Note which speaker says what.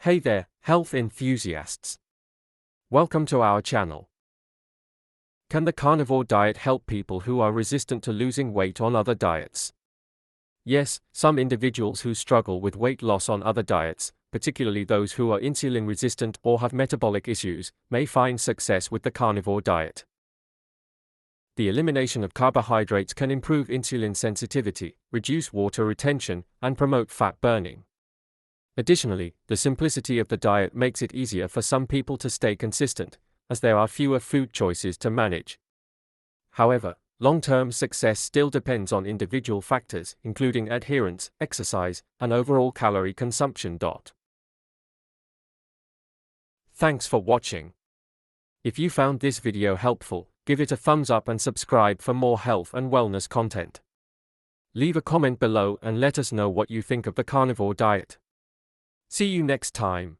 Speaker 1: Hey there, health enthusiasts. Welcome to our channel. Can the carnivore diet help people who are resistant to losing weight on other diets? Yes, some individuals who struggle with weight loss on other diets, particularly those who are insulin resistant or have metabolic issues, may find success with the carnivore diet. The elimination of carbohydrates can improve insulin sensitivity, reduce water retention, and promote fat burning. Additionally, the simplicity of the diet makes it easier for some people to stay consistent, as there are fewer food choices to manage. However, long-term success still depends on individual factors, including adherence, exercise, and overall calorie consumption. Thanks for watching. If you found this video helpful, give it a thumbs up and subscribe for more health and wellness content. Leave a comment below and let us know what you think of the carnivore diet. See you next time.